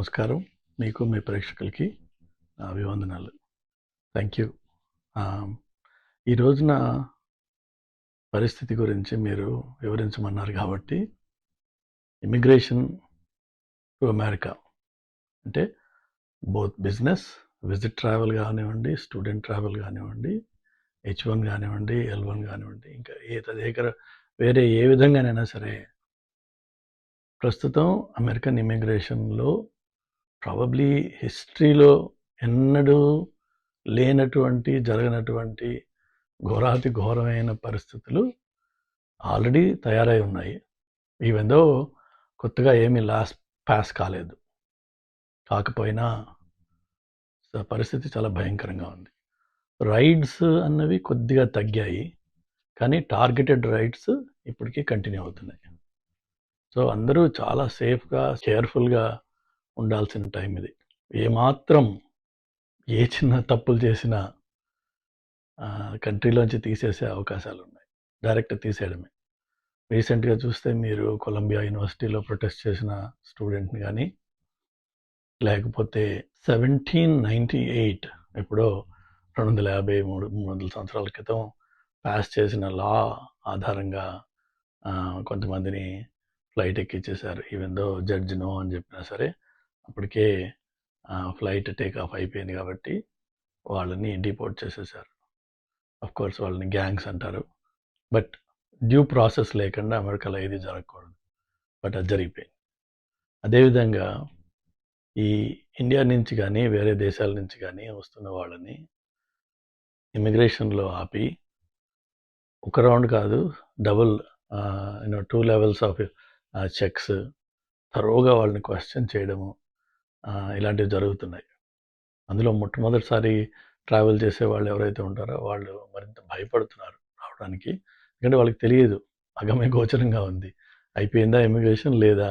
నమస్కారం. మీకు మీ ప్రేక్షకులకి నా అభివందనాలు. Thank you. ఆహ్, ఈ రోజున పరిస్థితి గురించి మీరు వివరించమన్నారు కాబట్టి, ఇమిగ్రేషన్ టు అమెరికా అంటే బోత్ బిజినెస్, విజిట్ ట్రావెల్ గానివ్వండి, స్టూడెంట్ ట్రావెల్ గానివ్వండి, H1 గానివ్వండి, L1 గానివ్వండి, ఇంకా వేరే ఏ విధంగానైనా సరే, ప్రస్తుతం అమెరికన్ ఇమిగ్రేషన్‌లో ప్రాబబ్లీ హిస్టరీలో ఎన్నడూ లేనటువంటి, జరగనటువంటి ఘోరాతి ఘోరమైన పరిస్థితులు ఆల్రెడీ తయారై ఉన్నాయి. ఈవెన్ దో కొత్తగా ఏమీ పాస్ కాలేదు. కాకపోయినా పరిస్థితి చాలా భయంకరంగా ఉంది. రైడ్స్ అన్నవి కొద్దిగా తగ్గాయి. కానీ టార్గెటెడ్ రైడ్స్ ఇప్పటికీ కంటిన్యూ అవుతున్నాయి. సో అందరూ చాలా సేఫ్‌గా, కేర్‌ఫుల్‌గా ఉండాల్సిన టైం ఇది. ఏమాత్రం ఏ చిన్న తప్పులు చేసినా కంట్రీలోంచి తీసేసే అవకాశాలున్నాయి. డైరెక్ట్ తీసేయడమే. రీసెంట్‌గా చూస్తే మీరు కొలంబియా యూనివర్సిటీలో ప్రొటెస్ట్ చేసిన స్టూడెంట్‌ని గానీ, లేకపోతే 1798 ఎప్పుడో 253, 300 సంవత్సరాల క్రితం పాస్ చేసిన లా ఆధారంగా కొంతమందిని ఫ్లైట్ ఎక్కించేశారు. ఈవెన్ దో జడ్జ్ నో అని చెప్పినా సరే, అప్పటికే ఫ్లైట్ టేక్ ఆఫ్ అయిపోయింది కాబట్టి వాళ్ళని డిపోర్ట్ చేసేశారు. ఆఫ్‌కోర్స్ వాళ్ళని గ్యాంగ్స్ అంటారు. బట్ డ్యూ ప్రాసెస్ లేకుండా అమెరికాలో ఏది జరగకూడదు. బట్ అది జరిగిపోయింది. అదేవిధంగా ఈ ఇండియా నుంచి కానీ, వేరే దేశాల నుంచి కానీ వస్తున్న వాళ్ళని ఇమిగ్రేషన్‌లో ఆపి, ఒక రౌండ్ కాదు, డబుల్ 2 లెవెల్స్ ఆఫ్ చెక్స్, థరోగా వాళ్ళని క్వశ్చన్ చేయడము, ఇలాంటివి జరుగుతున్నాయి. అందులో మొట్టమొదటిసారి ట్రావెల్ చేసే వాళ్ళు ఎవరైతే ఉంటారో వాళ్ళు మరింత భయపడుతున్నారు రావడానికి. ఎందుకంటే వాళ్ళకి తెలియదు, అగమ్య గోచరంగా ఉంది. అయిపోయిందా ఇమిగ్రేషన్ లేదా?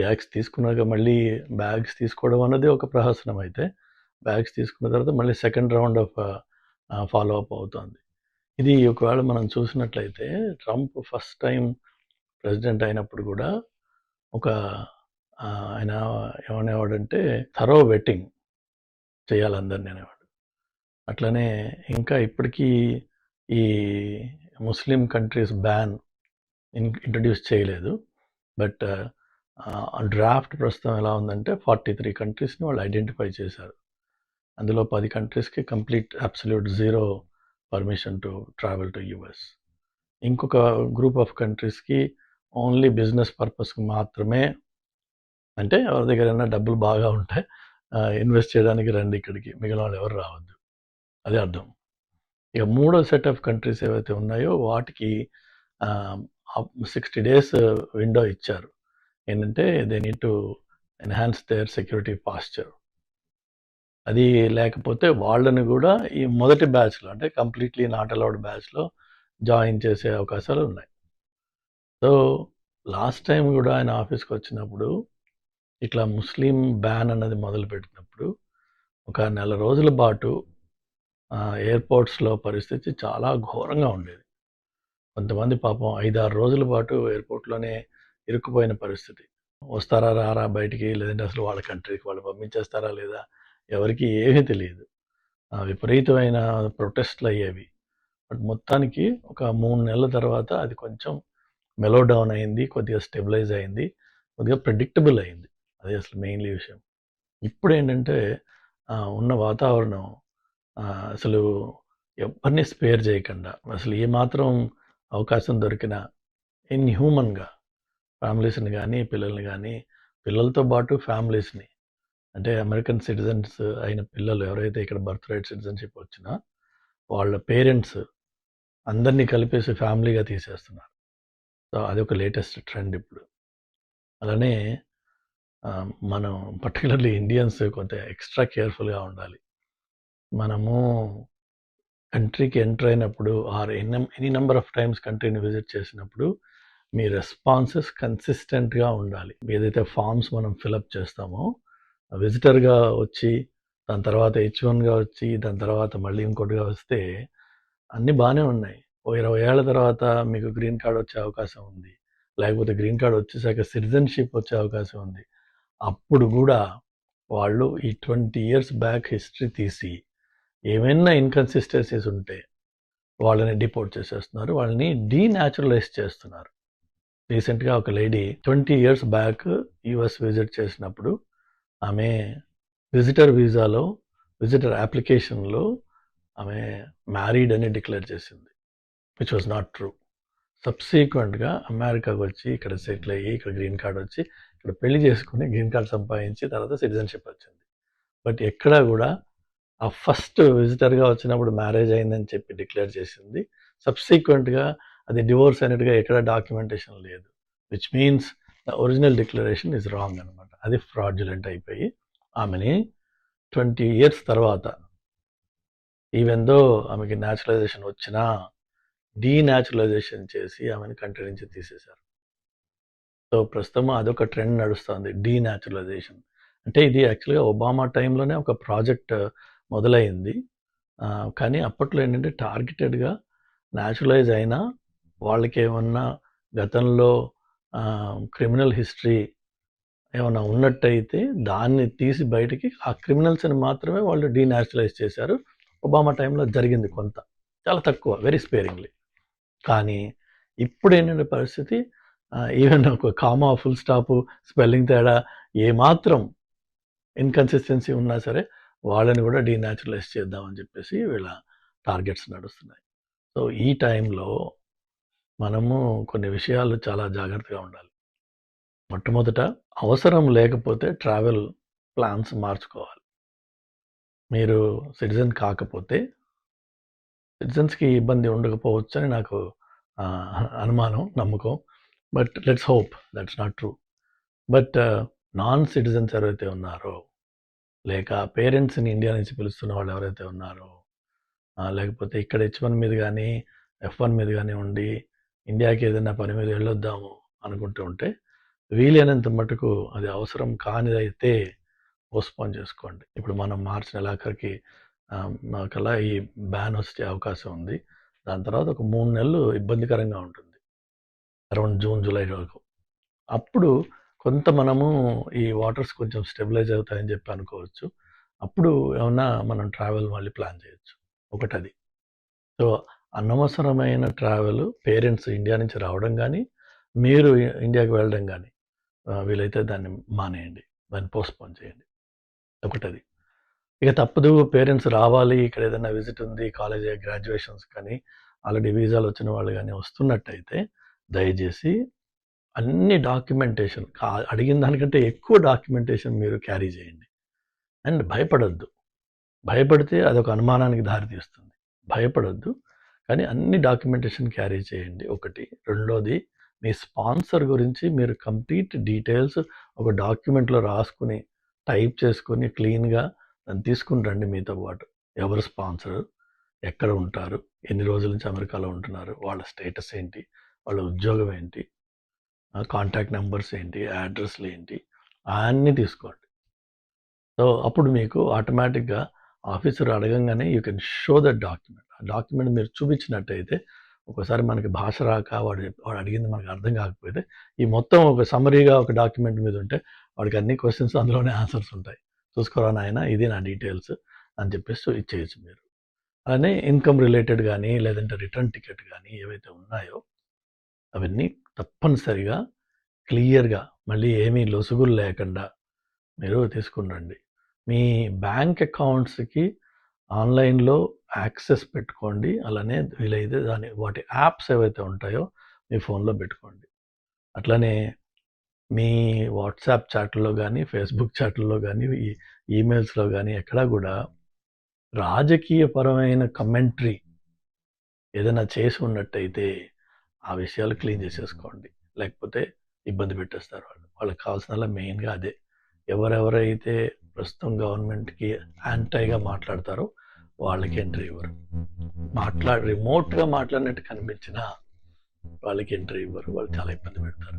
బ్యాగ్స్ తీసుకున్నాక మళ్ళీ బ్యాగ్స్ తీసుకోవడం అన్నది ఒక ప్రహసనం అయితే, బ్యాగ్స్ తీసుకున్న తర్వాత మళ్ళీ second round of follow up అవుతుంది. ఇది ఒకవేళ మనం చూసినట్లయితే ట్రంప్ ఫస్ట్ టైం ప్రెసిడెంట్ అయినప్పుడు కూడా ఒక ఆయన ఏమనేవాడంటే థరో వెట్టింగ్ చేయాలందరినీ అనేవాడు. అట్లనే ఇంకా ఇప్పటికీ ఈ ముస్లిం కంట్రీస్ బ్యాన్ ఇంట్రడ్యూస్ చేయలేదు. బట్ డ్రాఫ్ట్ ప్రస్తుతం ఎలా ఉందంటే 43 కంట్రీస్ని వాళ్ళు ఐడెంటిఫై చేశారు. అందులో 10 కంట్రీస్కి complete absolute zero permission to travel to US. ఇంకొక గ్రూప్ ఆఫ్ కంట్రీస్కి ఓన్లీ బిజినెస్ పర్పస్కి మాత్రమే, అంటే ఎవరి దగ్గరైనా డబ్బులు బాగా ఉంటే ఇన్వెస్ట్ చేయడానికి రండి ఇక్కడికి, మిగిలిన వాళ్ళు ఎవరు రావద్దు. అదే అర్థం. ఇక మూడో సెట్ ఆఫ్ కంట్రీస్ ఏవైతే ఉన్నాయో వాటికి 60 days విండో ఇచ్చారు. ఏంటంటే they need to enhance their security posture. అది లేకపోతే వాళ్ళని కూడా ఈ మొదటి బ్యాచ్లో, అంటే కంప్లీట్లీ నాట్ అలౌడ్ బ్యాచ్లో జాయిన్ చేసే అవకాశాలు ఉన్నాయి. సో లాస్ట్ టైం కూడా ఆయన ఆఫీస్కి వచ్చినప్పుడు ఇట్లా ముస్లిం బ్యాన్ అన్నది మొదలుపెట్టినప్పుడు ఒక నెల రోజుల పాటు ఎయిర్పోర్ట్స్లో పరిస్థితి చాలా ఘోరంగా ఉండేది. కొంతమంది పాపం 5-6 రోజుల పాటు ఎయిర్పోర్ట్లోనే ఇరుక్కుపోయిన పరిస్థితి. వస్తారా రారా బయటికి, లేదంటే అసలు వాళ్ళ కంట్రీకి వాళ్ళు పంపించేస్తారా లేదా, ఎవరికి ఏమీ తెలియదు. విపరీతమైన ప్రొటెస్ట్లు అయ్యేవి. బట్ మొత్తానికి ఒక 3 నెలల తర్వాత అది కొంచెం మెలో డౌన్ అయింది, కొద్దిగా స్టెబిలైజ్ అయింది, కొద్దిగా ప్రెడిక్టబుల్ అయింది. అదే అసలు మెయిన్లీ విషయం. ఇప్పుడు ఏంటంటే ఉన్న వాతావరణం అసలు ఎవరిని స్పేర్ చేయకుండా, అసలు ఏమాత్రం అవకాశం దొరికినా ఇన్‌హ్యూమన్‌గా ఫ్యామిలీస్ని కానీ, పిల్లల్ని కానీ, పిల్లలతో పాటు ఫ్యామిలీస్ని, అంటే అమెరికన్ సిటిజన్స్ అయిన పిల్లలు ఎవరైతే ఇక్కడ బర్త్ రైట్ సిటిజన్షిప్ వచ్చినా వాళ్ళ పేరెంట్స్ అందరినీ కలిపేసి ఫ్యామిలీగా తీసేస్తున్నారు. సో అదొక లేటెస్ట్ ట్రెండ్ ఇప్పుడు. అలానే మనం పర్టికులర్లీ ఇండియన్స్ కొంత ఎక్స్ట్రా కేర్ఫుల్గా ఉండాలి. మనము కంట్రీకి ఎంటర్ అయినప్పుడు or any number of times కంట్రీని విజిట్ చేసినప్పుడు మీ రెస్పాన్సెస్ కన్సిస్టెంట్గా ఉండాలి. ఏదైతే ఫామ్స్ మనం ఫిలప్ చేస్తామో, విజిటర్గా వచ్చి దాని తర్వాత H1గా వచ్చి దాని తర్వాత మళ్ళీ ఇంకోటిగా వస్తే అన్నీ బాగానే ఉన్నాయి. ఓ 20 ఏళ్ల తర్వాత మీకు గ్రీన్ కార్డ్ వచ్చే అవకాశం ఉంది, లేకపోతే గ్రీన్ కార్డ్ వచ్చేసాక సిటిజన్షిప్ వచ్చే అవకాశం ఉంది. అప్పుడు గూడా వాళ్ళు ఈ 20 ఇయర్స్ బ్యాక్ హిస్టరీ తీసి ఏమైనా ఇన్‌కన్సిస్టెన్సీస్ ఉంటే వాళ్ళని డిపోర్ట్ చేసేస్తున్నారు. వాళ్ళని డీనాచురలైజ్ చేస్తున్నారు. రీసెంట్‌గా ఒక lady 20 years back US visit చేసినప్పుడు ఆమె విజిటర్ వీసాలో, విజిటర్ అప్లికేషన్‌లో ఆమె మ్యారీడ్ అని డిక్లేర్ చేసింది. Which was not true. సబ్సీక్వెంట్‌గా అమెరికాకి వచ్చి ఇక్కడ సెటిల్ అయ్యి, ఇక్కడ గ్రీన్ కార్డ్ వచ్చి, ఇక్కడ పెళ్లి చేసుకొని గ్రీన్ కార్డ్ సంపాదించి తర్వాత సిటిజన్‌షిప్ వచ్చింది. బట్ ఎక్కడా గూడా ఆ ఫస్ట్ విజిటర్‌గా వచ్చినప్పుడు మ్యారేజ్ అయిందని చెప్పి డిక్లేర్ చేసింది. సబ్సీక్వెంట్‌గా అది డివోర్స్ అయినట్టుగా ఎక్కడ డాక్యుమెంటేషన్ లేదు. Which means the original declaration is wrong అనమాట. అది ఫ్రాడ్యులెంట్ అయిపోయి ఆమెని 20 ఇయర్స్ తర్వాత ఈవెన్ దో ఆమెకి న్యాచురలైజేషన్ వచ్చినా డీనాచురలైజేషన్ చేసి ఆమెను కంట్రీ నుంచి తీసేశారు. సో ప్రస్తుతం అదొక ట్రెండ్ నడుస్తుంది, డీనాచురలైజేషన్. అంటే ఇది యాక్చువల్‌గా ఒబామా టైంలోనే ఒక ప్రాజెక్ట్ మొదలైంది. కానీ అప్పట్లో ఏంటంటే టార్గెటెడ్‌గా న్యాచురలైజ్ అయినా వాళ్ళకేమన్నా గతంలో క్రిమినల్ హిస్టరీ ఏమన్నా ఉన్నట్టయితే దాన్ని తీసి బయటికి ఆ క్రిమినల్స్‌ని మాత్రమే వాళ్ళు డీనాచురలైజ్ చేశారు. ఒబామా టైంలో జరిగింది కొంత. చాలా తక్కువ, వెరీ స్పేరింగ్‌లీ. కానీ ఇప్పుడేంటంటే పరిస్థితి ఈవెన్ ఒక కామా, ఫుల్ స్టాపు, స్పెల్లింగ్ తేడా ఏమాత్రం ఇన్‌కన్సిస్టెన్సీ ఉన్నా సరే వాళ్ళని కూడా డీనాచురలైజ్ చేద్దామని చెప్పేసి వీళ్ళ టార్గెట్స్ నడుస్తున్నాయి. సో ఈ టైంలో మనము కొన్ని విషయాలు చాలా జాగ్రత్తగా ఉండాలి. మొట్టమొదట అవసరం లేకపోతే ట్రావెల్ ప్లాన్స్ మార్చుకోవాలి. మీరు సిటిజన్ కాకపోతే సిటిజన్స్‌కి ఇబ్బంది ఉండకపోవచ్చని నాకు అనుమానం, నమ్మకం. But let's hope that's not true. But non citizens ఎవరైతే ఉన్నారో, లేక పేరెంట్స్‌ని ఇండియా నుంచి పిలుస్తున్న వాళ్ళు ఎవరైతే ఉన్నారో, లేకపోతే ఇక్కడ H1 మీద కానీ, F1 మీద కానీ ఉండి ఇండియాకి ఏదైనా పని మీద వెళ్ళొద్దాము అనుకుంటూ ఉంటే వీలైనంత మటుకు అది అవసరం కానిదైతే పోస్ట్‌పోన్ చేసుకోండి. ఇప్పుడు మనం మార్చి నెలాఖరికి కల్లా ఈ బ్యాన్ వచ్చే అవకాశం ఉంది. దాని తర్వాత ఒక 3 నెలలు ఇబ్బందికరంగా ఉంటుంది. అరౌండ్ జూన్, జూలై వరకు. అప్పుడు కొంత మనము ఈ వాటర్స్ కొంచెం స్టెబిలైజ్ అవుతాయని చెప్పి అనుకోవచ్చు. అప్పుడు ఏమన్నా మనం ట్రావెల్ మళ్ళీ ప్లాన్ చేయొచ్చు. ఒకటది. సో అనవసరమైన ట్రావెల్ పేరెంట్స్ ఇండియా నుంచి రావడం కానీ, మీరు ఇండియాకి వెళ్ళడం కానీ వీలైతే దాన్ని మానేయండి. దాన్ని పోస్ట్‌పోన్ చేయండి. ఒకటది. ఇక తప్పదు, పేరెంట్స్ రావాలి, ఇక్కడ ఏదైనా విజిట్ ఉంది, కాలేజ్ గ్రాడ్యుయేషన్స్ కానీ, ఆల్రెడీ వీసాలు వచ్చిన వాళ్ళు కానీ వస్తున్నట్టయితే దయచేసి అన్ని డాక్యుమెంటేషన్ అడిగిన దానికంటే ఎక్కువ డాక్యుమెంటేషన్ మీరు క్యారీ చేయండి. అండ్ భయపడొద్దు. భయపడితే అదొక అనుమానానికి దారితీస్తుంది. భయపడొద్దు. కానీ అన్ని డాక్యుమెంటేషన్ క్యారీ చేయండి ఒకటి. రెండోది, మీ స్పాన్సర్ గురించి మీరు కంప్లీట్ డీటెయిల్స్ ఒక డాక్యుమెంట్లో రాసుకుని, టైప్ చేసుకొని క్లీన్‌గా దాన్ని తీసుకుని రండి మీతో పాటు. ఎవరు స్పాన్సరు? ఎక్కడ ఉంటారు? ఎన్ని రోజుల నుంచి అమెరికాలో ఉంటున్నారు? వాళ్ళ స్టేటస్ ఏంటి? వాళ్ళ ఉద్యోగం ఏంటి? కాంటాక్ట్ నెంబర్స్ ఏంటి? అడ్రస్‌లు ఏంటి? అన్నీ తీసుకోండి. సో అప్పుడు మీకు ఆటోమేటిక్‌గా ఆఫీసర్ అడగంగానే you can show that document. ఆ డాక్యుమెంట్ మీరు చూపించినట్టయితే ఒక్కోసారి మనకి భాష రాక వాడు అడిగింది మనకు అర్థం కాకపోతే ఈ మొత్తం ఒక సమ్మరీగా ఒక డాక్యుమెంట్ మీద ఉంటే వాడికి అన్ని క్వశ్చన్స్ అందులోనే ఆన్సర్స్ ఉంటాయి. చూసుకోరా నాయన, ఇది నా డీటెయిల్స్ అని చెప్పేసి ఇచ్చేయచ్చు మీరు. అలానే ఇన్కమ్ రిలేటెడ్ కానీ, లేదంటే రిటర్న్ టికెట్ కానీ ఏవైతే ఉన్నాయో అవన్నీ తప్పనిసరిగా క్లియర్‌గా మళ్ళీ ఏమీ లొసుగులు లేకుండా మీరు తీసుకుని రండి. మీ బ్యాంక్ అకౌంట్స్‌కి ఆన్‌లైన్‌లో యాక్సెస్ పెట్టుకోండి. అలానే వీలైతే వాటి యాప్స్ ఏవైతే ఉంటాయో మీ ఫోన్‌లో పెట్టుకోండి. అట్లనే మీ వాట్సాప్ చాట్‌ల్లో కానీ, ఫేస్‌బుక్ చాట్‌ల్లో కానీ, ఈమెయిల్స్‌లో కానీ ఎక్కడా కూడా రాజకీయపరమైన కమెంటరీ ఏదైనా చేసి ఉన్నట్టయితే ఆ విషయాలు క్లీన్ చేసేసుకోండి. లేకపోతే ఇబ్బంది పెట్టేస్తారు వాళ్ళు. వాళ్ళకి కావాల్సిందల్లా మెయిన్‌గా అదే. ఎవరెవరైతే ప్రస్తుతం గవర్నమెంట్‌కి యాంటైగా మాట్లాడతారో వాళ్ళకి ఎంట్రీ ఇవ్వరు. రిమోట్‌గా మాట్లాడినట్టు కనిపించినా వాళ్ళకి ఎంట్రీ ఇవ్వరు. వాళ్ళు చాలా ఇబ్బంది పెడతారు.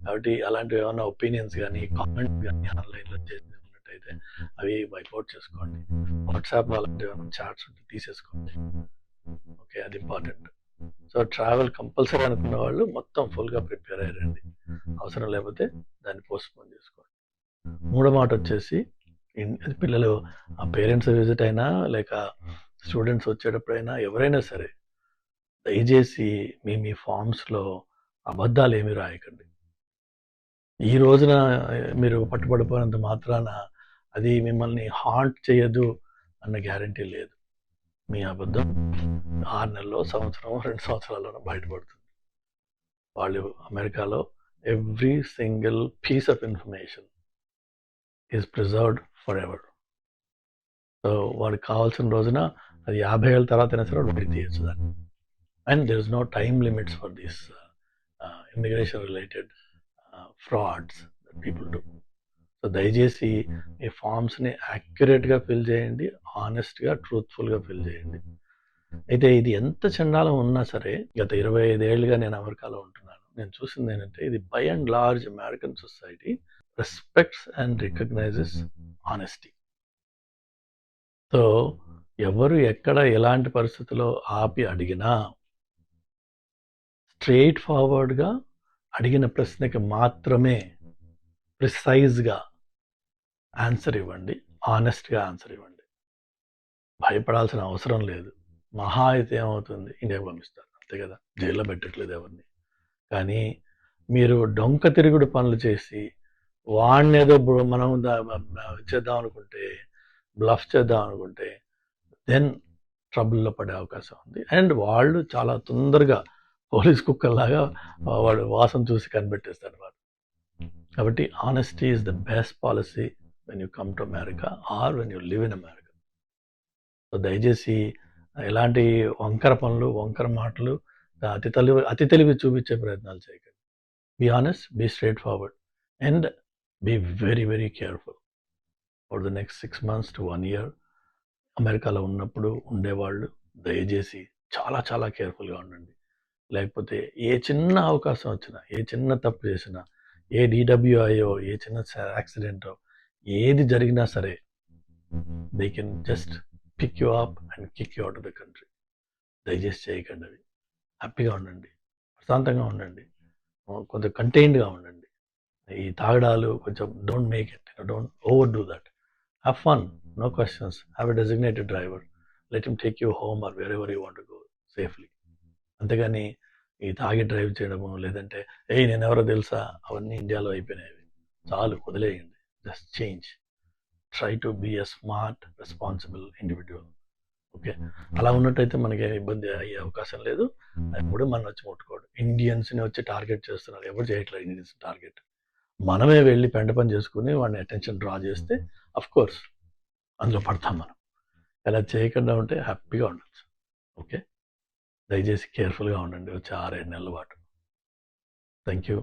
కాబట్టి అలాంటివి ఏమన్నా ఒపీనియన్స్ కానీ, కామెంట్స్ కానీ ఆన్‌లైన్‌లో చేసి ఉన్నట్టయితే అవి వైపౌట్ చేసుకోండి. వాట్సాప్ అలాంటివి ఏమైనా చాట్స్ ఉంటే తీసేసుకోండి. ఓకే, అది ఇంపార్టెంట్. సో ట్రావెల్ కంపల్సరీ అనుకున్న వాళ్ళు మొత్తం ఫుల్‌గా ప్రిపేర్ అయ్యారండి. అవసరం లేకపోతే దాన్ని పోస్ట్‌పోన్ చేసుకోండి. మూడో మాట వచ్చేసి పిల్లలు పేరెంట్స్ విజిట్ అయినా లేక స్టూడెంట్స్ వచ్చేటప్పుడైనా ఎవరైనా సరే దయచేసి మీ ఫామ్స్లో అబద్ధాలు ఏమీ రాయకండి. ఈ రోజున మీరు పట్టుబడిపోయినంత మాత్రాన అది మిమ్మల్ని హాంట్ చేయదు అన్న గ్యారంటీ లేదు. మీ అబద్ధం 6 నెలల్లో, సంవత్సరం, 2 సంవత్సరాల్లోనో బయటపడుతుంది. వాళ్ళు అమెరికాలో every single piece of information is preserved for ever. So వాడికి కావాల్సిన రోజున అది 50 ఏళ్ళ తర్వాత అయినా సరే వాడు బయట తీయచ్చు దాన్ని. And there is no time limits for this immigration related frauds that people do. So దయచేసి మీ ఫామ్స్ని యాక్యురేట్గా ఫిల్ చేయండి, హానెస్ట్గా, ట్రూత్ఫుల్గా ఫిల్ చేయండి. అయితే ఇది ఎంత చండాలం ఉన్నా సరే గత 25 ఏళ్ళుగా నేను అమెరికాలో ఉంటున్నాను. నేను చూసింది ఏంటంటే ఇది by and large American society respects and recognizes honesty. So ఎవరు ఎక్కడ ఎలాంటి పరిస్థితుల్లో ఆపి అడిగినా స్ట్రెయిట్ ఫార్వర్డ్గా అడిగిన ప్రశ్నకి మాత్రమే ప్రిసైజ్గా ఆన్సర్ ఇవ్వండి, ఆనెస్ట్గా ఆన్సర్ ఇవ్వండి. భయపడాల్సిన అవసరం లేదు. మహా అయితే ఏమవుతుంది, ఇండియాకి పంపిస్తారు అంతే కదా, జైల్లో పెట్టట్లేదు ఎవరిని. కానీ మీరు డొంక తిరుగుడు పనులు చేసి వాడిని ఏదో మనం చేద్దాం అనుకుంటే, బ్లఫ్ చేద్దాం అనుకుంటే దెన్ ట్రబుల్లో పడే అవకాశం ఉంది. అండ్ వాళ్ళు చాలా తొందరగా పోలీస్ కుక్కల్లాగా వాడు వాసన చూసి కనిపెట్టేస్తారు వాళ్ళు. కాబట్టి honesty is the best policy when you come to America or when you live in America. So దయచేసి ఎలాంటి వంకర పనులు, వంకర మాటలు, అతి తెలివి చూపించే ప్రయత్నాలు చేయకండి. Be honest, be straightforward and be very very careful for the next 6 months to 1 year. అమెరికాలో ఉన్నప్పుడు ఉండేవాళ్ళు దయచేసి చాలా చాలా కేర్ఫుల్గా ఉండండి. లేకపోతే ఏ చిన్న అవకాశం వచ్చినా, ఏ చిన్న తప్పు చేసినా, ఏ DWIయో, ఏ చిన్న యాక్సిడెంటో ఏది జరిగినా సరే they can just pick you up and kick you out of the country. దయచేసి చేయకండి అవి. హ్యాపీగా ఉండండి, ప్రశాంతంగా ఉండండి, కొంచెం కంటైన్డ్గా ఉండండి. ఈ తాగడాలు కొంచెం don't make it, don't over do that. Have fun, no questions. Have a designated driver. Let him take you home or wherever you want to go safely. అంతేగాని ఈ తాగి డ్రైవ్ చేయడము, లేదంటే నేను ఎవరో తెలుసా, అవన్నీ ఇండియాలో అయిపోయినాయి. చాలు, వదిలేయండి. Just change. Try to be a smart, responsible individual. Okay, అలా ఉన్నట్టయితే మనకి ఇబ్బంది అయ్యే అవకాశం లేదు. ఎప్పుడు మనం వచ్చి ముట్టుకోడు. ఇండియన్స్ని వచ్చి టార్గెట్ చేస్తున్నారు, ఎవరు చేయట్లేదు ఇండియన్స్ టార్గెట్. మనమే వెళ్ళి పెంట పని చేసుకుని వాడిని అటెన్షన్ డ్రా చేస్తే అఫ్ కోర్స్ అందులో పడతాం మనం. అలా చేయకుండా ఉంటే హ్యాపీగా ఉండొచ్చు. ఓకే, దయచేసి కేర్ఫుల్గా ఉండండి వచ్చే 6-7 నెలల పాటు. Thank you.